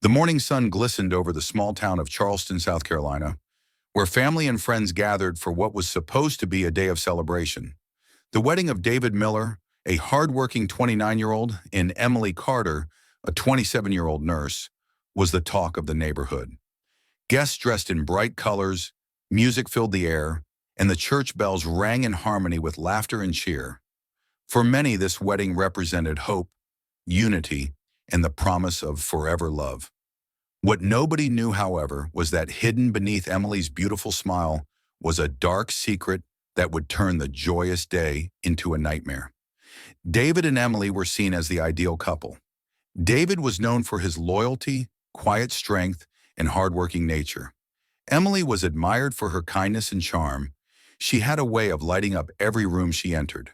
The morning sun glistened over the small town of Charleston, South Carolina, where family and friends gathered for what was supposed to be a day of celebration. The wedding of David Miller, a hardworking 29-year-old, and Emily Carter, a 27-year-old nurse, was the talk of the neighborhood. Guests dressed in bright colors, music filled the air, and the church bells rang in harmony with laughter and cheer. For many, this wedding represented hope, unity, and the promise of forever love. What nobody knew, however, was that hidden beneath Emily's beautiful smile was a dark secret that would turn the joyous day into a nightmare. David and Emily were seen as the ideal couple. David was known for his loyalty, quiet strength, and hardworking nature. Emily was admired for her kindness and charm. She had a way of lighting up every room she entered.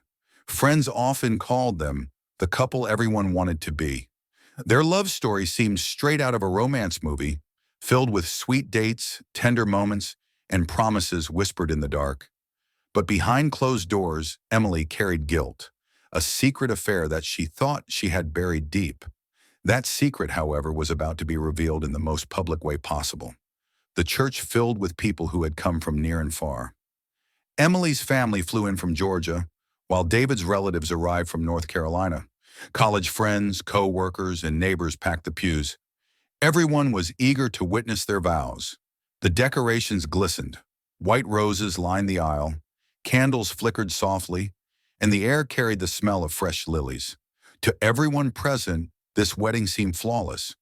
Friends often called them the couple everyone wanted to be. Their love story seemed straight out of a romance movie, filled with sweet dates, tender moments, and promises whispered in the dark. But behind closed doors, Emily carried guilt, a secret affair that she thought she had buried deep. That secret, however, was about to be revealed in the most public way possible. The church filled with people who had come from near and far. Emily's family flew in from Georgia, while David's relatives arrived from North Carolina. College friends, co-workers, and neighbors packed the pews. Everyone was eager to witness their vows. The decorations glistened. White roses lined the aisle, candles flickered softly, and the air carried the smell of fresh lilies. To everyone present, this wedding seemed flawless.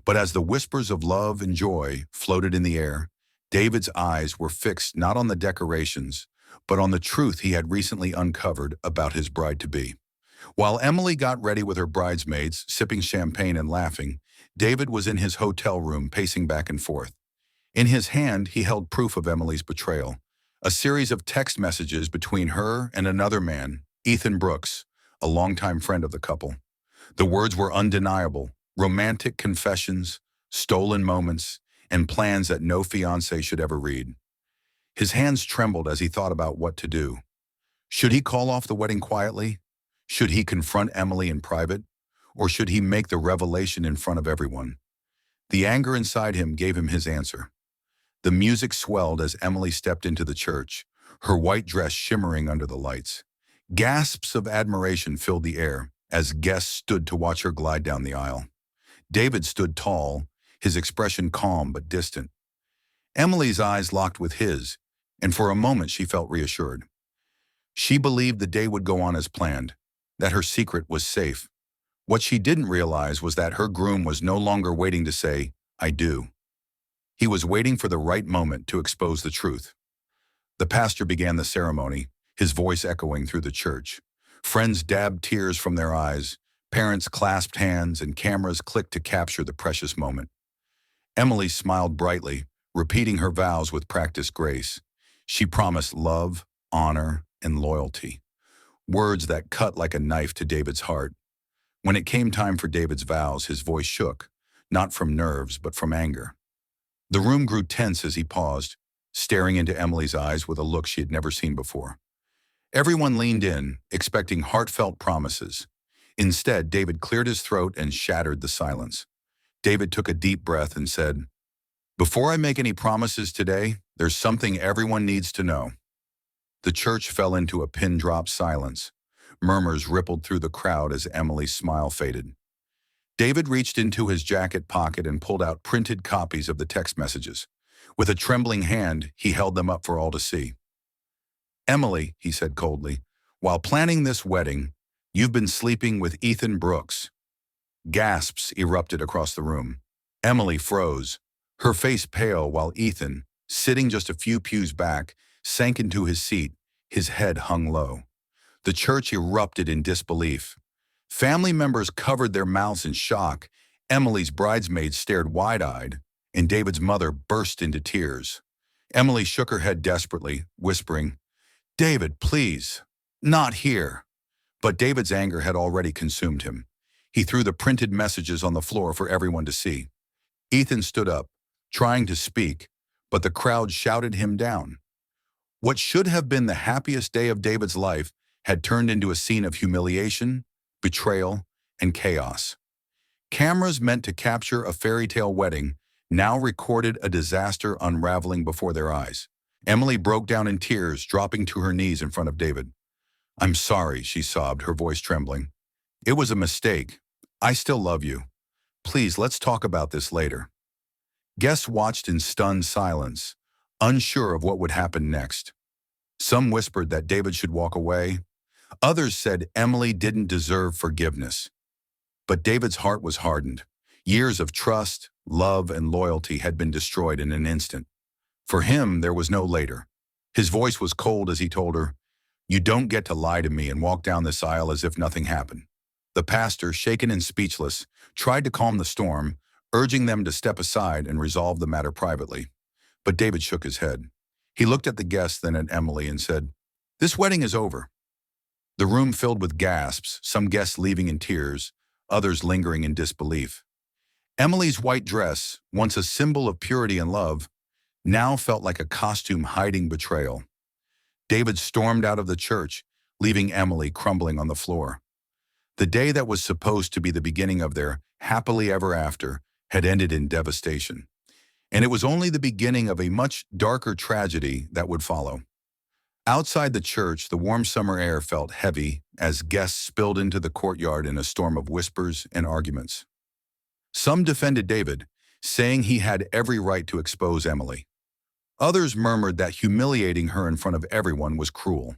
But as the whispers of love and joy floated in the air, David's eyes were fixed not on the decorations, but on the truth he had recently uncovered about his bride-to-be. While Emily got ready with her bridesmaids, sipping champagne and laughing, David was in his hotel room pacing back and forth. In his hand, he held proof of Emily's betrayal, a series of text messages between her and another man, Ethan Brooks, a longtime friend of the couple. The words were undeniable: romantic confessions, stolen moments, and plans that no fiancé should ever read. His hands trembled as he thought about what to do. Should he call off the wedding quietly? Should he confront Emily in private? Or should he make the revelation in front of everyone? The anger inside him gave him his answer. The music swelled as Emily stepped into the church, her white dress shimmering under the lights. Gasps of admiration filled the air as guests stood to watch her glide down the aisle. David stood tall, his expression calm but distant. Emily's eyes locked with his, and for a moment she felt reassured. She believed the day would go on as planned, that her secret was safe. What she didn't realize was that her groom was no longer waiting to say, "I do." He was waiting for the right moment to expose the truth. The pastor began the ceremony, his voice echoing through the church. Friends dabbed tears from their eyes, parents clasped hands, and cameras clicked to capture the precious moment. Emily smiled brightly, repeating her vows with practiced grace. She promised love, honor, and loyalty, words that cut like a knife to David's heart. When it came time for David's vows, his voice shook, not from nerves, but from anger. The room grew tense as he paused, staring into Emily's eyes with a look she had never seen before. Everyone leaned in, expecting heartfelt promises. Instead, David cleared his throat and shattered the silence. David took a deep breath and said, "Before I make any promises today, there's something everyone needs to know." The church fell into a pin-drop silence. Murmurs rippled through the crowd as Emily's smile faded. David reached into his jacket pocket and pulled out printed copies of the text messages. With a trembling hand, he held them up for all to see. "Emily," he said coldly, "while planning this wedding, you've been sleeping with Ethan Brooks." Gasps erupted across the room. Emily froze, her face pale, while Ethan, sitting just a few pews back, sank into his seat, his head hung low. The church erupted in disbelief. Family members covered their mouths in shock. Emily's bridesmaids stared wide-eyed, and David's mother burst into tears. Emily shook her head desperately, whispering, "David, please, not here." But David's anger had already consumed him. He threw the printed messages on the floor for everyone to see. Ethan stood up, trying to speak, but the crowd shouted him down. What should have been the happiest day of David's life had turned into a scene of humiliation, betrayal, and chaos. Cameras meant to capture a fairy tale wedding now recorded a disaster unraveling before their eyes. Emily broke down in tears, dropping to her knees in front of David. "I'm sorry," she sobbed, her voice trembling. "It was a mistake. I still love you. Please, let's talk about this later." Guests watched in stunned silence, unsure of what would happen next. Some whispered that David should walk away. Others said Emily didn't deserve forgiveness. But David's heart was hardened. Years of trust, love, and loyalty had been destroyed in an instant. For him, there was no later. His voice was cold as he told her, "You don't get to lie to me," and walk down this aisle as if nothing happened. The pastor, shaken and speechless, tried to calm the storm, urging them to step aside and resolve the matter privately. But David shook his head. He looked at the guests, then at Emily, and said, "This wedding is over." The room filled with gasps, some guests leaving in tears, others lingering in disbelief. Emily's white dress, once a symbol of purity and love, now felt like a costume hiding betrayal. David stormed out of the church, leaving Emily crumbling on the floor. The day that was supposed to be the beginning of their happily ever after had ended in devastation. And it was only the beginning of a much darker tragedy that would follow. Outside the church, the warm summer air felt heavy as guests spilled into the courtyard in a storm of whispers and arguments. Some defended David, saying he had every right to expose Emily. Others murmured that humiliating her in front of everyone was cruel.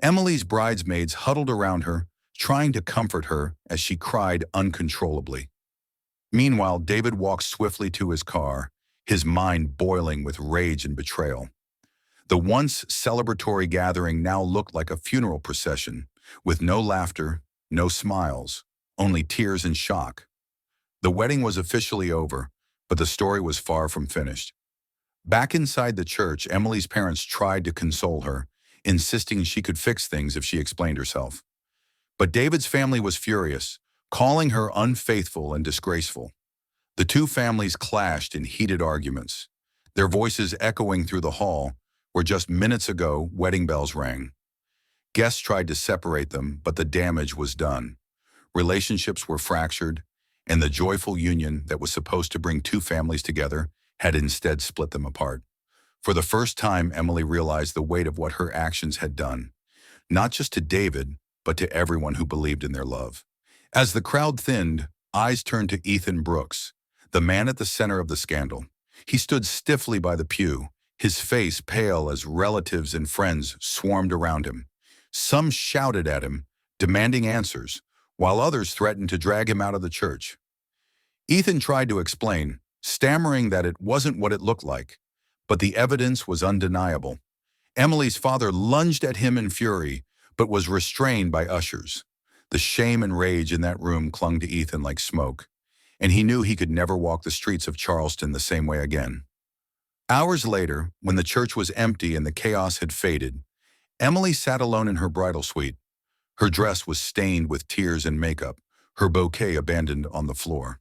Emily's bridesmaids huddled around her, trying to comfort her as she cried uncontrollably. Meanwhile, David walked swiftly to his car, his mind boiling with rage and betrayal. The once celebratory gathering now looked like a funeral procession, with no laughter, no smiles, only tears and shock. The wedding was officially over, but the story was far from finished. Back inside the church, Emily's parents tried to console her, insisting she could fix things if she explained herself. But David's family was furious, calling her unfaithful and disgraceful. The two families clashed in heated arguments, their voices echoing through the hall where just minutes ago wedding bells rang. Guests tried to separate them, but the damage was done. Relationships were fractured, and the joyful union that was supposed to bring two families together had instead split them apart. For the first time, Emily realized the weight of what her actions had done, not just to David, but to everyone who believed in their love. As the crowd thinned, eyes turned to Ethan Brooks, the man at the center of the scandal. He stood stiffly by the pew, his face pale as relatives and friends swarmed around him. Some shouted at him, demanding answers, while others threatened to drag him out of the church. Ethan tried to explain, stammering that it wasn't what it looked like, but the evidence was undeniable. Emily's father lunged at him in fury, but was restrained by ushers. The shame and rage in that room clung to Ethan like smoke, and he knew he could never walk the streets of Charleston the same way again. Hours later, when the church was empty and the chaos had faded, Emily sat alone in her bridal suite. Her dress was stained with tears and makeup, her bouquet abandoned on the floor.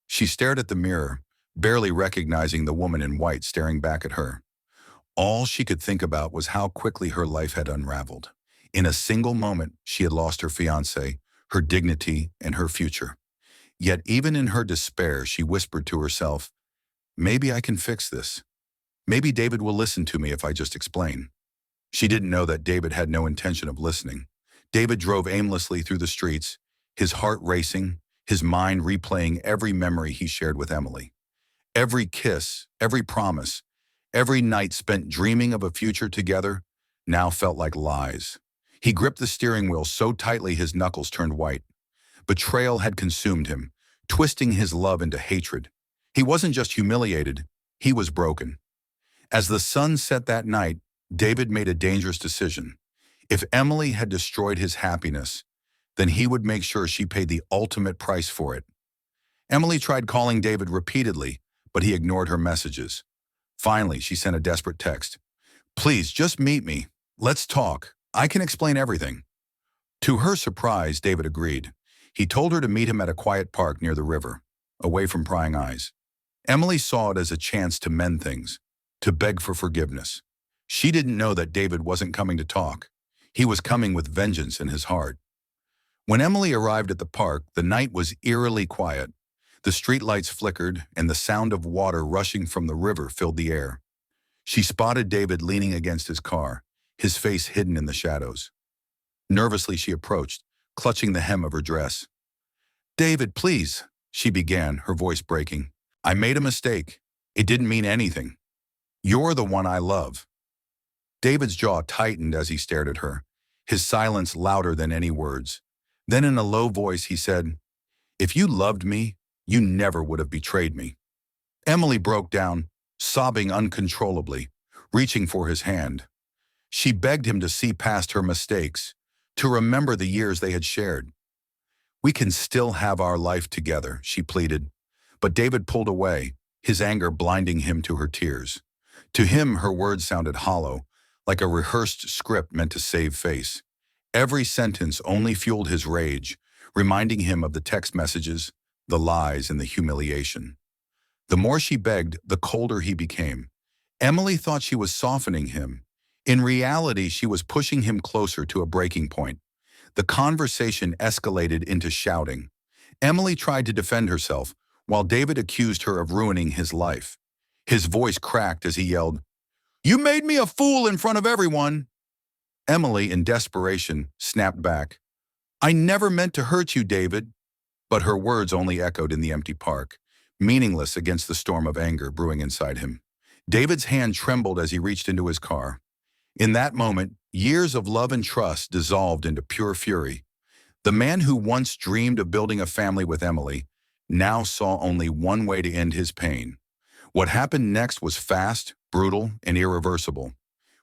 She stared at the mirror, barely recognizing the woman in white staring back at her. All she could think about was how quickly her life had unraveled. In a single moment, she had lost her fiancé, her dignity, and her future. Yet even in her despair, she whispered to herself, "Maybe I can fix this. Maybe David will listen to me if I just explain." She didn't know that David had no intention of listening. David drove aimlessly through the streets, his heart racing, his mind replaying every memory he shared with Emily. Every kiss, every promise, every night spent dreaming of a future together now felt like lies. He gripped the steering wheel so tightly his knuckles turned white. Betrayal had consumed him, twisting his love into hatred. He wasn't just humiliated, he was broken. As the sun set that night, David made a dangerous decision. If Emily had destroyed his happiness, then he would make sure she paid the ultimate price for it. Emily tried calling David repeatedly, but he ignored her messages. Finally, she sent a desperate text. "Please, just meet me. Let's talk. I can explain everything." To her surprise, David agreed. He told her to meet him at a quiet park near the river, away from prying eyes. Emily saw it as a chance to mend things, to beg for forgiveness. She didn't know that David wasn't coming to talk. He was coming with vengeance in his heart. When Emily arrived at the park, the night was eerily quiet. The streetlights flickered, and the sound of water rushing from the river filled the air. She spotted David leaning against his car, his face hidden in the shadows. Nervously, she approached, clutching the hem of her dress. "David, please," she began, her voice breaking. "I made a mistake. It didn't mean anything. You're the one I love." David's jaw tightened as he stared at her, his silence louder than any words. Then in a low voice he said, "If you loved me, you never would have betrayed me." Emily broke down, sobbing uncontrollably, reaching for his hand. She begged him to see past her mistakes, to remember the years they had shared. "We can still have our life together," she pleaded. But David pulled away, his anger blinding him to her tears. To him, her words sounded hollow, like a rehearsed script meant to save face. Every sentence only fueled his rage, reminding him of the text messages, the lies, and the humiliation. The more she begged, the colder he became. Emily thought she was softening him. In reality, she was pushing him closer to a breaking point. The conversation escalated into shouting. Emily tried to defend herself, while David accused her of ruining his life. His voice cracked as he yelled, "You made me a fool in front of everyone!" Emily, in desperation, snapped back, "I never meant to hurt you, David." But her words only echoed in the empty park, meaningless against the storm of anger brewing inside him. David's hand trembled as he reached into his car. In that moment, years of love and trust dissolved into pure fury. The man who once dreamed of building a family with Emily now saw only one way to end his pain. What happened next was fast, brutal, and irreversible.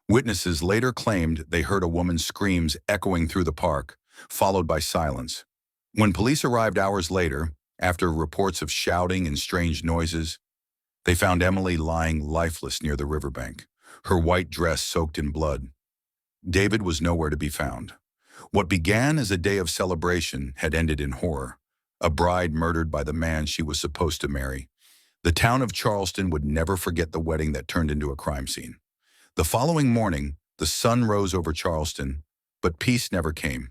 Witnesses later claimed they heard a woman's screams echoing through the park, followed by silence. When police arrived hours later, after reports of shouting and strange noises, they found Emily lying lifeless near the riverbank, her white dress soaked in blood. David was nowhere to be found. What began as a day of celebration had ended in horror, a bride murdered by the man she was supposed to marry. The town of Charleston would never forget the wedding that turned into a crime scene. The following morning, the sun rose over Charleston, but peace never came.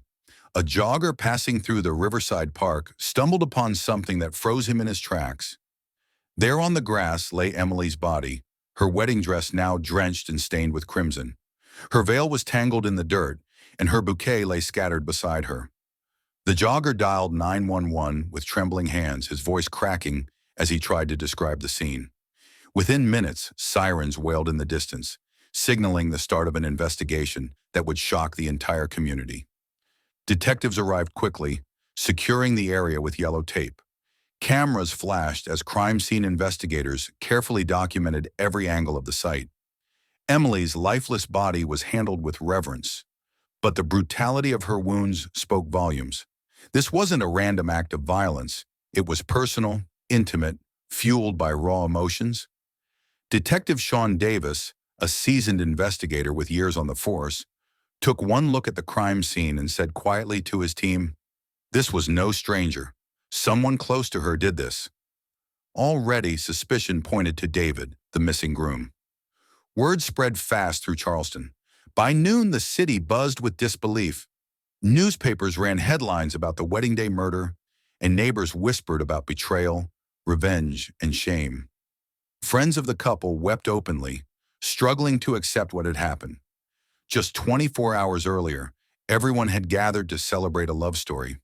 A jogger passing through the Riverside Park stumbled upon something that froze him in his tracks. There on the grass lay Emily's body, her wedding dress now drenched and stained with crimson. Her veil was tangled in the dirt, and her bouquet lay scattered beside her. The jogger dialed 911 with trembling hands, his voice cracking as he tried to describe the scene. Within minutes, sirens wailed in the distance, signaling the start of an investigation that would shock the entire community. Detectives arrived quickly, securing the area with yellow tape. Cameras flashed as crime scene investigators carefully documented every angle of the site. Emily's lifeless body was handled with reverence, but the brutality of her wounds spoke volumes. This wasn't a random act of violence. It was personal, intimate, fueled by raw emotions. Detective Sean Davis, a seasoned investigator with years on the force, took one look at the crime scene and said quietly to his team, "This was no stranger. Someone close to her did this." Already, suspicion pointed to David, the missing groom. Word spread fast through Charleston. By noon, the city buzzed with disbelief. Newspapers ran headlines about the wedding day murder, and neighbors whispered about betrayal, revenge, and shame. Friends of the couple wept openly, struggling to accept what had happened. Just 24 hours earlier, everyone had gathered to celebrate a love story.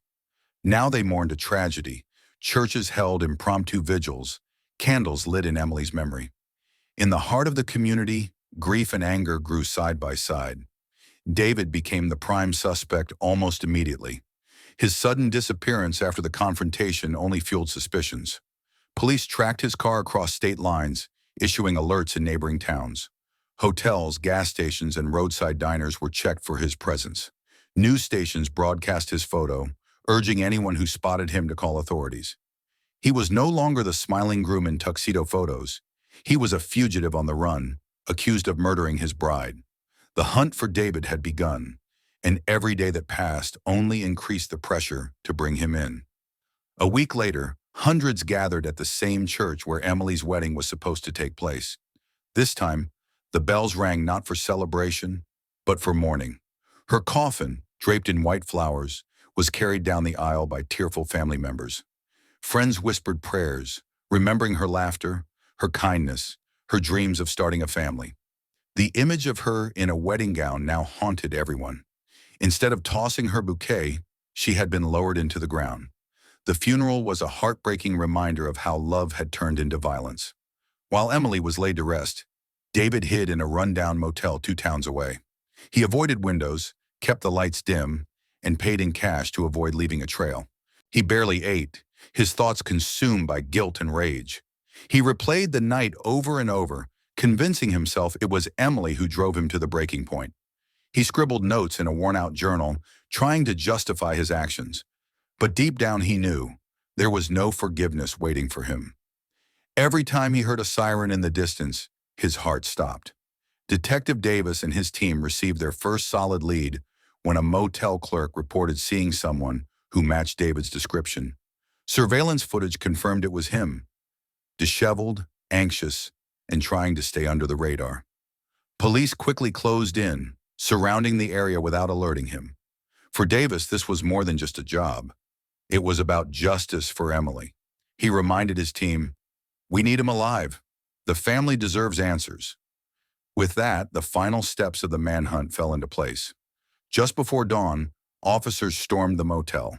Now they mourned a tragedy. Churches held impromptu vigils, candles lit in Emily's memory. In the heart of the community, grief and anger grew side by side. David became the prime suspect almost immediately. His sudden disappearance after the confrontation only fueled suspicions. Police tracked his car across state lines, issuing alerts in neighboring towns. Hotels, gas stations, and roadside diners were checked for his presence. News stations broadcast his photo, urging anyone who spotted him to call authorities. He was no longer the smiling groom in tuxedo photos. He was a fugitive on the run, accused of murdering his bride. The hunt for David had begun, and every day that passed only increased the pressure to bring him in. A week later, hundreds gathered at the same church where Emily's wedding was supposed to take place. This time, the bells rang not for celebration, but for mourning. Her coffin, draped in white flowers, was carried down the aisle by tearful family members. Friends whispered prayers, remembering her laughter, her kindness, her dreams of starting a family. The image of her in a wedding gown now haunted everyone. Instead of tossing her bouquet, she had been lowered into the ground. The funeral was a heartbreaking reminder of how love had turned into violence. While Emily was laid to rest, David hid in a rundown motel 2 towns away. He avoided windows, kept the lights dim, and paid in cash to avoid leaving a trail. He barely ate, his thoughts consumed by guilt and rage. He replayed the night over and over, convincing himself it was Emily who drove him to the breaking point. He scribbled notes in a worn-out journal, trying to justify his actions. But deep down he knew there was no forgiveness waiting for him. Every time he heard a siren in the distance, his heart stopped. Detective Davis and his team received their first solid lead when a motel clerk reported seeing someone who matched David's description. Surveillance footage confirmed it was him, disheveled, anxious, and trying to stay under the radar. Police quickly closed in, surrounding the area without alerting him. For Davis, this was more than just a job. It was about justice for Emily. He reminded his team, "We need him alive. The family deserves answers." With that, the final steps of the manhunt fell into place. Just before dawn, officers stormed the motel.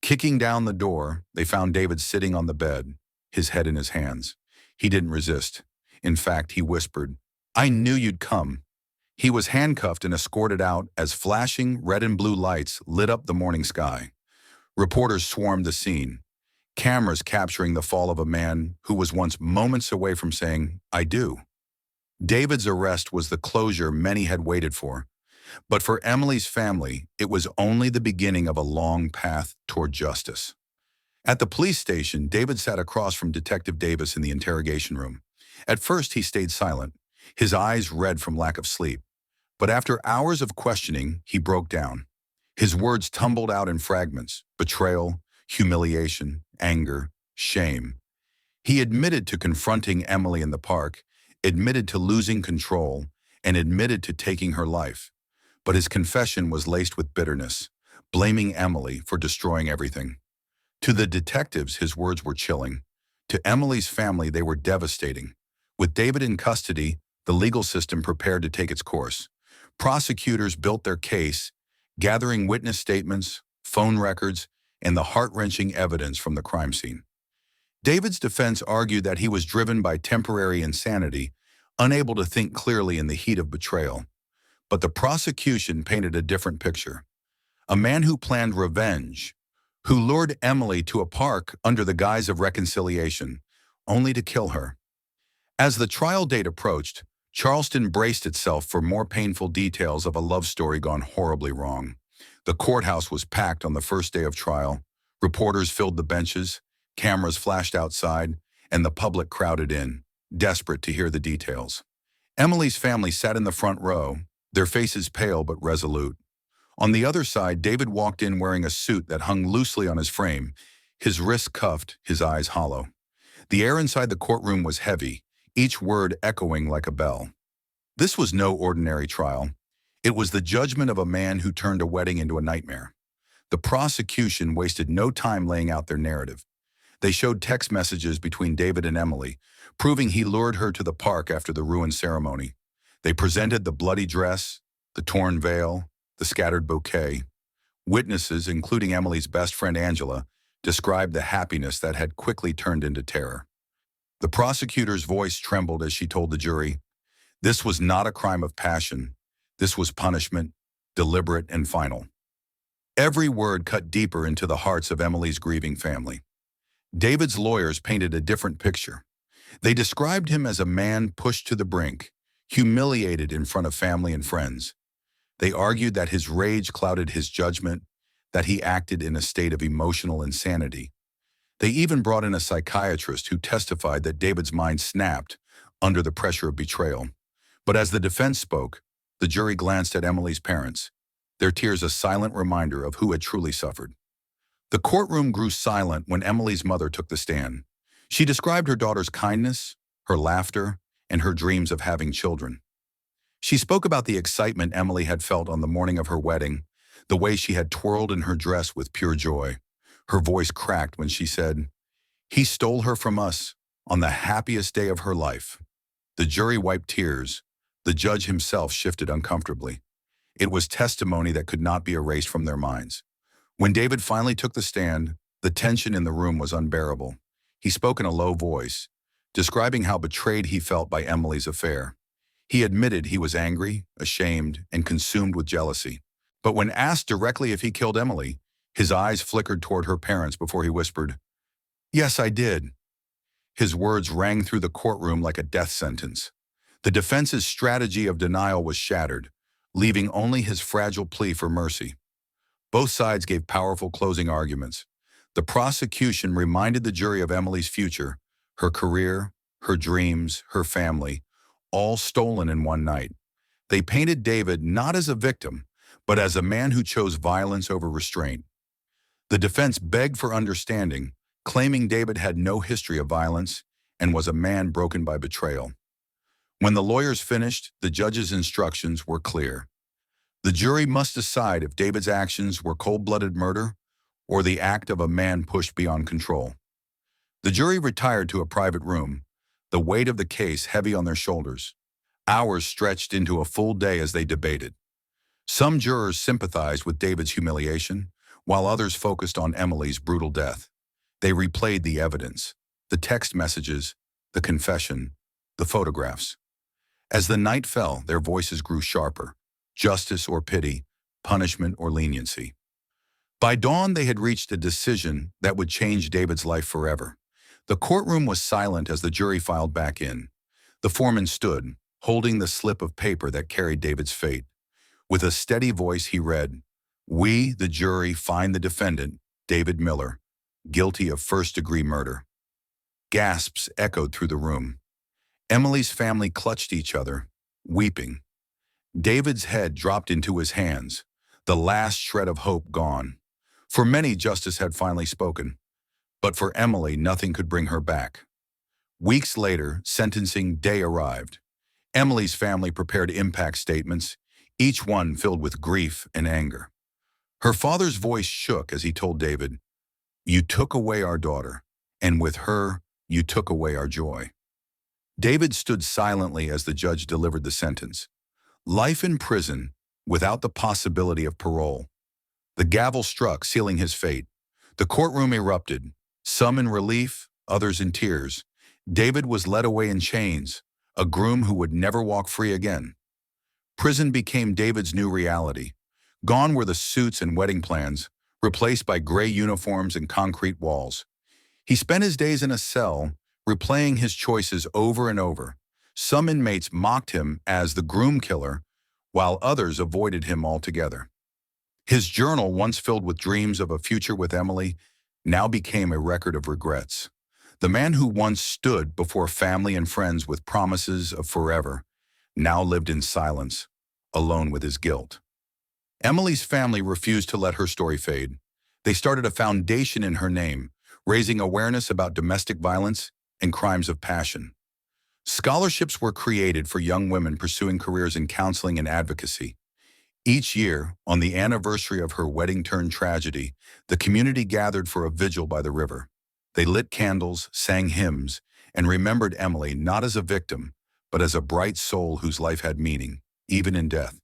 Kicking down the door, they found David sitting on the bed, his head in his hands. He didn't resist. In fact, he whispered, "I knew you'd come." He was handcuffed and escorted out as flashing red and blue lights lit up the morning sky. Reporters swarmed the scene, cameras capturing the fall of a man who was once moments away from saying, "I do." David's arrest was the closure many had waited for. But for Emily's family, it was only the beginning of a long path toward justice. At the police station, David sat across from Detective Davis in the interrogation room. At first, he stayed silent, his eyes red from lack of sleep. But after hours of questioning, he broke down. His words tumbled out in fragments: betrayal, humiliation, anger, shame. He admitted to confronting Emily in the park, admitted to losing control, and admitted to taking her life. But his confession was laced with bitterness, blaming Emily for destroying everything. To the detectives, his words were chilling. To Emily's family, they were devastating. With David in custody, the legal system prepared to take its course. Prosecutors built their case, gathering witness statements, phone records, and the heart-wrenching evidence from the crime scene. David's defense argued that he was driven by temporary insanity, unable to think clearly in the heat of betrayal. But the prosecution painted a different picture. A man who planned revenge, who lured Emily to a park under the guise of reconciliation, only to kill her. As the trial date approached, Charleston braced itself for more painful details of a love story gone horribly wrong. The courthouse was packed on the first day of trial. Reporters filled the benches, cameras flashed outside, and the public crowded in, desperate to hear the details. Emily's family sat in the front row, their faces pale but resolute. On the other side, David walked in wearing a suit that hung loosely on his frame, his wrists cuffed, his eyes hollow. The air inside the courtroom was heavy, each word echoing like a bell. This was no ordinary trial. It was the judgment of a man who turned a wedding into a nightmare. The prosecution wasted no time laying out their narrative. They showed text messages between David and Emily, proving he lured her to the park after the ruined ceremony. They presented the bloody dress, the torn veil, the scattered bouquet. Witnesses, including Emily's best friend Angela, described the happiness that had quickly turned into terror. The prosecutor's voice trembled as she told the jury, "This was not a crime of passion. This was punishment, deliberate and final." Every word cut deeper into the hearts of Emily's grieving family. David's lawyers painted a different picture. They described him as a man pushed to the brink, humiliated in front of family and friends. They argued that his rage clouded his judgment, that he acted in a state of emotional insanity. They even brought in a psychiatrist who testified that David's mind snapped under the pressure of betrayal. But as the defense spoke, the jury glanced at Emily's parents, their tears a silent reminder of who had truly suffered. The courtroom grew silent when Emily's mother took the stand. She described her daughter's kindness, her laughter, and her dreams of having children. She spoke about the excitement Emily had felt on the morning of her wedding, the way she had twirled in her dress with pure joy. Her voice cracked when she said, "He stole her from us on the happiest day of her life." The jury wiped tears. The judge himself shifted uncomfortably. It was testimony that could not be erased from their minds. When David finally took the stand, the tension in the room was unbearable. He spoke in a low voice, describing how betrayed he felt by Emily's affair. He admitted he was angry, ashamed, and consumed with jealousy. But when asked directly if he killed Emily, his eyes flickered toward her parents before he whispered, "Yes, I did." His words rang through the courtroom like a death sentence. The defense's strategy of denial was shattered, leaving only his fragile plea for mercy. Both sides gave powerful closing arguments. The prosecution reminded the jury of Emily's future, her career, her dreams, her family, all stolen in one night. They painted David not as a victim, but as a man who chose violence over restraint. The defense begged for understanding, claiming David had no history of violence and was a man broken by betrayal. When the lawyers finished, the judge's instructions were clear. The jury must decide if David's actions were cold-blooded murder or the act of a man pushed beyond control. The jury retired to a private room, the weight of the case heavy on their shoulders. Hours stretched into a full day as they debated. Some jurors sympathized with David's humiliation, while others focused on Emily's brutal death. They replayed the evidence, the text messages, the confession, the photographs. As the night fell, their voices grew sharper. Justice or pity, punishment or leniency. By dawn, they had reached a decision that would change David's life forever. The courtroom was silent as the jury filed back in. The foreman stood, holding the slip of paper that carried David's fate. With a steady voice, he read, "We, the jury, find the defendant, David Miller, guilty of first-degree murder." Gasps echoed through the room. Emily's family clutched each other, weeping. David's head dropped into his hands, the last shred of hope gone. For many, justice had finally spoken, but for Emily, nothing could bring her back. Weeks later, sentencing day arrived. Emily's family prepared impact statements, each one filled with grief and anger. Her father's voice shook as he told David, "You took away our daughter, and with her, you took away our joy." David stood silently as the judge delivered the sentence. Life in prison, without the possibility of parole. The gavel struck, sealing his fate. The courtroom erupted, some in relief, others in tears. David was led away in chains, a groom who would never walk free again. Prison became David's new reality. Gone were the suits and wedding plans, replaced by gray uniforms and concrete walls. He spent his days in a cell, replaying his choices over and over. Some inmates mocked him as the groom killer, while others avoided him altogether. His journal, once filled with dreams of a future with Emily, now became a record of regrets. The man who once stood before family and friends with promises of forever now lived in silence, alone with his guilt. Emily's family refused to let her story fade. They started a foundation in her name, raising awareness about domestic violence and crimes of passion. Scholarships were created for young women pursuing careers in counseling and advocacy. Each year, on the anniversary of her wedding-turned-tragedy, the community gathered for a vigil by the river. They lit candles, sang hymns, and remembered Emily not as a victim, but as a bright soul whose life had meaning, even in death.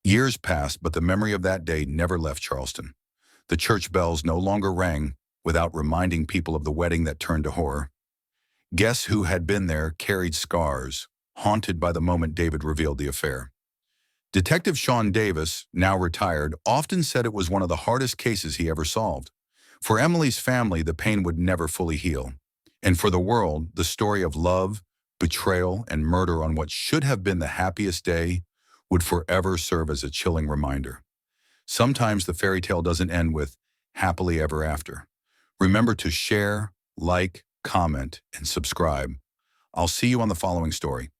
Years passed, but the memory of that day never left Charleston. The church bells no longer rang without reminding people of the wedding that turned to horror. Guests who had been there carried scars, haunted by the moment David revealed the affair. Detective Sean Davis, now retired, often said it was one of the hardest cases he ever solved. For Emily's family, the pain would never fully heal. And for the world, the story of love, betrayal, and murder on what should have been the happiest day would forever serve as a chilling reminder. Sometimes the fairy tale doesn't end with happily ever after. Remember to share, like, comment, and subscribe. I'll see you on the following story.